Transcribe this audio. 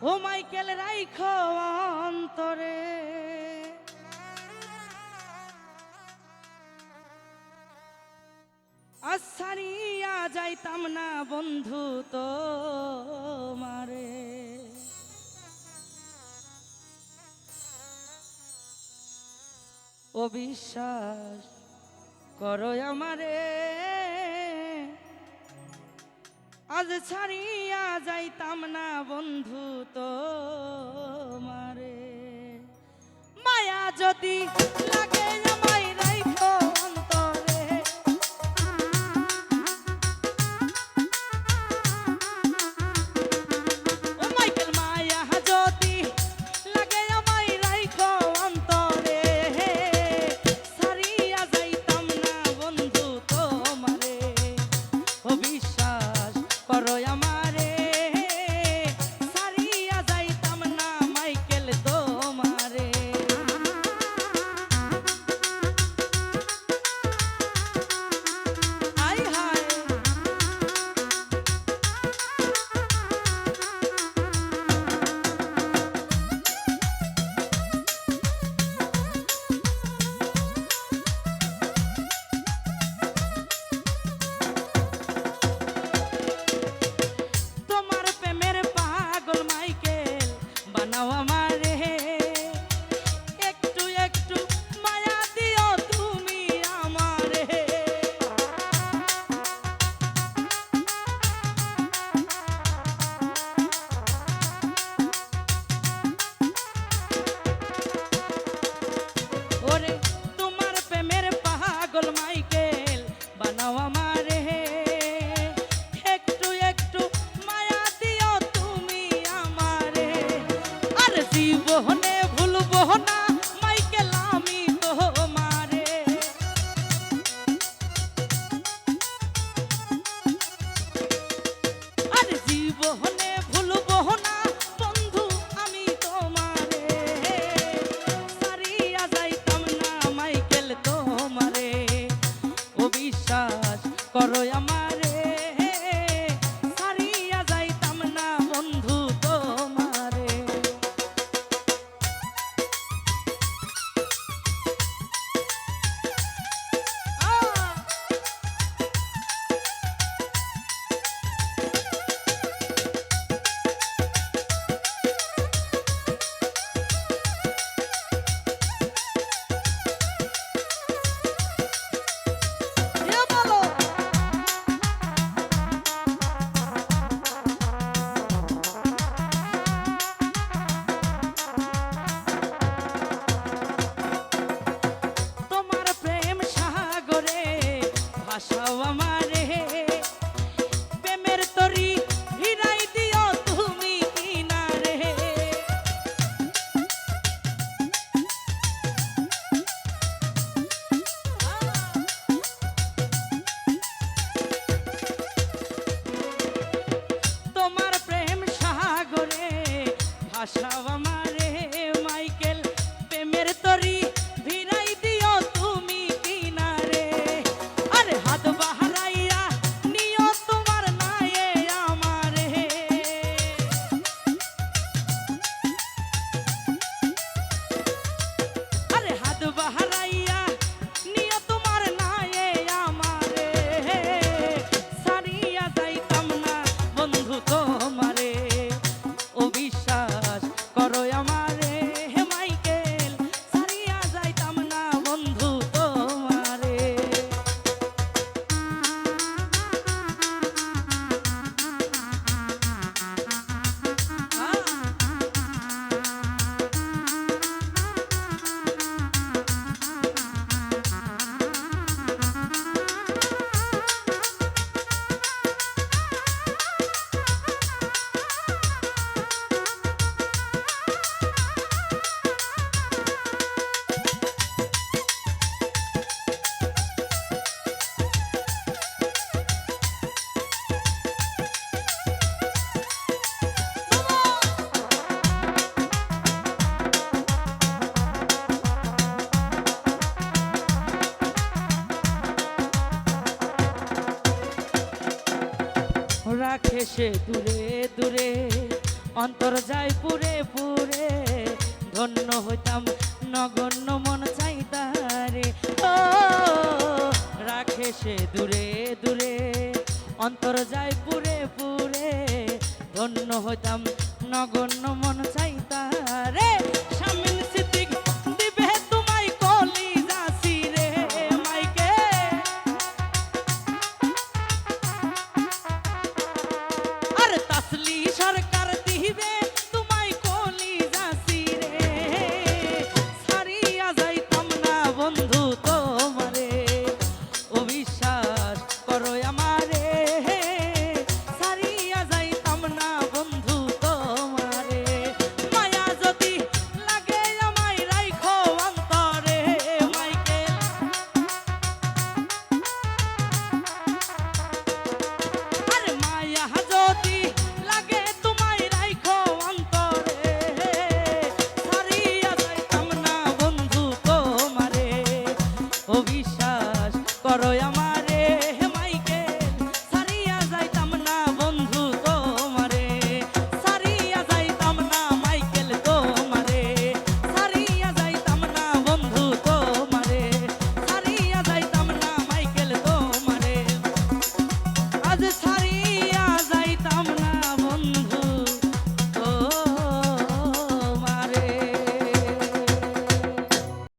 ও Michael রাইখো অন্তরে আসারিয়া যাইতাম না বন্ধু তো মারে ও বিশ্বাস করো আমারে আজ ছাড়িয়া যাইতাম না বন্ধু তো মারে মায়া যদি লাগে আমায় রাইখো অন্তরে ও মাইকেল মায়া যদি লাগে আমায় রাইখো অন্তরে ছাড়িয়া যাইতাম না বন্ধু তো মারে ও বিশ্বাস করো আমারে ছাড়িয়া যাইতাম না মাইকেল তোমারে আয় হায় তোমার প্রেমের পাগল মাইকেল বানাও আমারে একটু একটু মায়া দিও তুমি আমারে ওরে তোমার প্রেমের পাগল মাইকেল বানাও আমারে একটু একটু মায়া দিও তুমি আমারে আর জীবনে ভুলবো না মাইকেল আমি তোমারে আর জীবনে ভুলবো না বন্ধু আমি তোমারে ছাড়িয়া যাইতাম না মাইকেল তোমারে ও বিশ্বাস করো আমারে ছাড়িয়া যাইতাম না বন্ধু তোমারে বলো তোমার প্রেম সাগরে ভাসাও আমারে প্রেমের তরি হিরাই দিও তুমি কিনারে তোমার প্রেম সাগরে ভাসাও আমারে মাইকেল প্রেমের তরি ভিড়াই দিও তুমি কিনারে আরে হাত বাহারাইয়া নিও তোমার নায়ে আমারে আরে হাত বাহারাইয়া নিও তোমার নায়ে আমারে ছাড়িয়া যাইতাম না বন্ধু তোমারে ও বিশ্বাস করো আমারে হে মাইকেল ছাড়িয়া যাইতাম না বন্ধু তোমারে রাখে সে দূরে দূরে অন্তর যায় পুরে পুরে, ধন্য হইতাম নগণ্য মন চাইতারে। ও রাখে সে দূরে দূরে, অন্তর যায় পুরে পুরে, ধন্য হইতাম নগণ্য মন চাইতারে।